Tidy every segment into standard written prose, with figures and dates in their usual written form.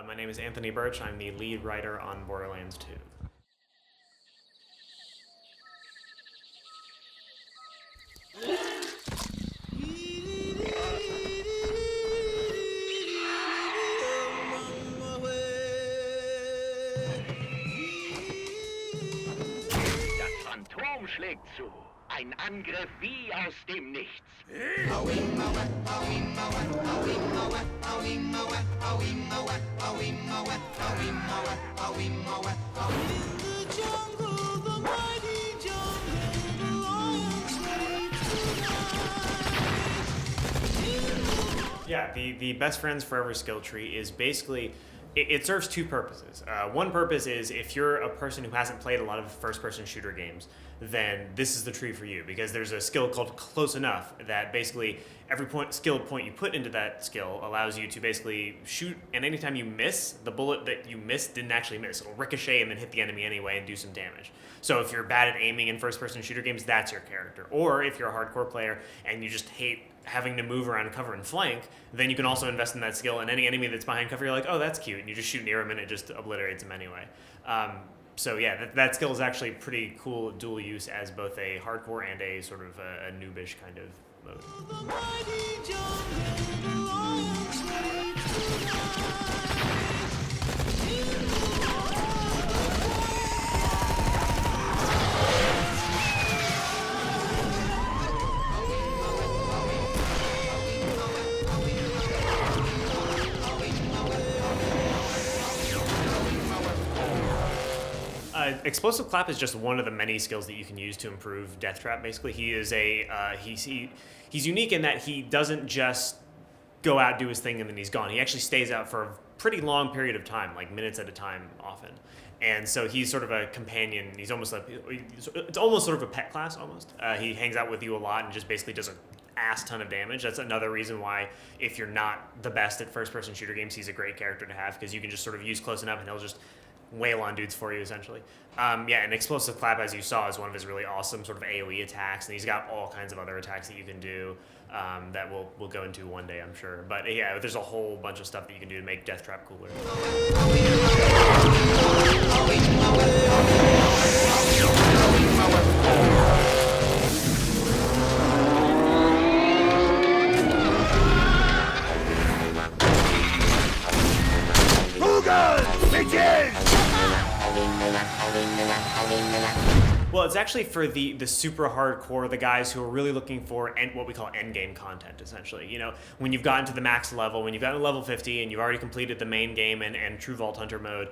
My name is Anthony Burch. I'm the lead writer on Borderlands 2. Das Phantom schlägt zu. Ein Angriff wie aus dem Nichts. Yeah, the best friends forever skill tree is basically, it serves two purposes. One purpose is if you're a person who hasn't played a lot of first-person shooter games, then this is the tree for you, because there's a skill called close enough that basically every skill point you put into that skill allows you to basically shoot, and anytime you miss, the bullet that you missed didn't actually miss. It'll ricochet and then hit the enemy anyway and do some damage. So if you're bad at aiming in first-person shooter games, that's your character. Or if you're a hardcore player and you just hate having to move around cover and flank, then you can also invest in that skill, and any enemy that's behind cover, you're like, oh, that's cute, and you just shoot near him and it just obliterates him anyway. So yeah, that skill is actually pretty cool dual use as both a hardcore and a sort of a noobish kind of mode. Explosive Clap is just one of the many skills that you can use to improve Death Trap. Basically, he is he's unique in that he doesn't just go out, do his thing, and then he's gone. He actually stays out for a pretty long period of time, like minutes at a time often. And so he's sort of a companion. He's almost like, it's almost sort of a pet class almost. He hangs out with you a lot and just basically does an ass ton of damage. That's another reason why, if you're not the best at first-person shooter games, he's a great character to have, because you can just sort of use close enough and he'll just wail on dudes for you, essentially. Yeah, and Explosive Clap, as you saw, is one of his really awesome sort of AoE attacks, and he's got all kinds of other attacks that you can do that we'll go into one day, I'm sure. But yeah, there's a whole bunch of stuff that you can do to make Death Trap cooler. Well, it's actually for the super hardcore, the guys who are really looking for what we call endgame content, essentially. You know, when you've gotten to the max level, when you've gotten to level 50 and you've already completed the main game and True Vault Hunter mode,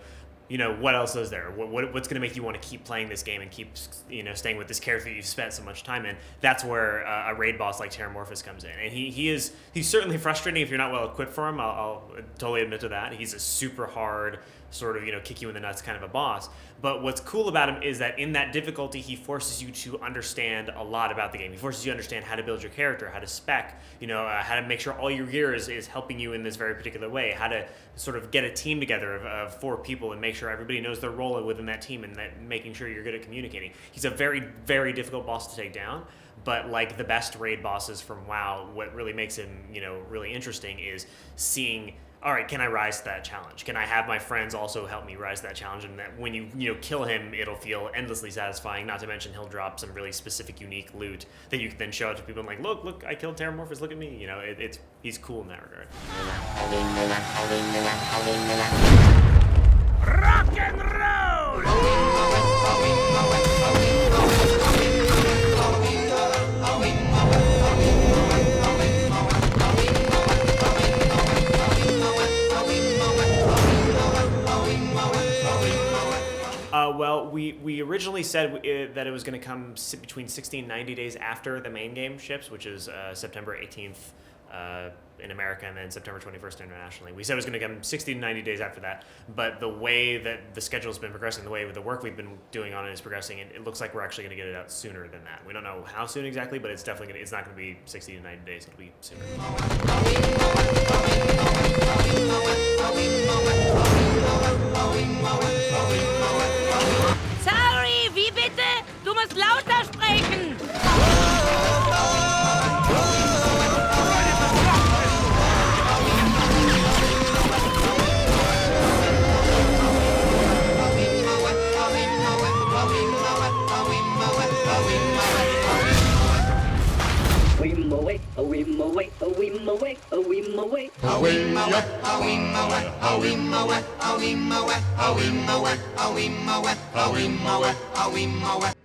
you know, what else is there? What's going to make you want to keep playing this game and keep, you know, staying with this character that you've spent so much time in? That's where a raid boss like Terramorphous comes in. And he's certainly frustrating if you're not well equipped for him. I'll totally admit to that. He's a super hard, sort of, you know, kick you in the nuts kind of a boss. But what's cool about him is that in that difficulty, he forces you to understand a lot about the game. He forces you to understand how to build your character, how to spec, you know, how to make sure all your gear is helping you in this very particular way, how to sort of get a team together of 4 people and make sure everybody knows their role within that team, and that making sure you're good at communicating. He's a very, very difficult boss to take down. But like the best raid bosses from WoW, what really makes him, you know, really interesting is seeing, all right, can I rise to that challenge? Can I have my friends also help me rise to that challenge? And that when you kill him, it'll feel endlessly satisfying. Not to mention he'll drop some really specific, unique loot that you can then show out to people and like, look, I killed Terramorphous, look at me. You know, he's cool in that regard. Rock and roll! Well, we originally said that it was going to come between 60 and 90 days after the main game ships, which is September 18th in America and then September 21st internationally. We said it was going to come 60 to 90 days after that, but the way that the schedule has been progressing, the way the work we've been doing on it is progressing, and it looks like we're actually going to get it out sooner than that. We don't know how soon exactly, but it's definitely it's not going to be 60 to 90 days. It'll be sooner. Sorry, wie bitte? Du musst lauter sprechen. away, awim away, awim away, awim away. Awim away, awim away, awim away, awim away, awim away, awim away, awim away, awim away.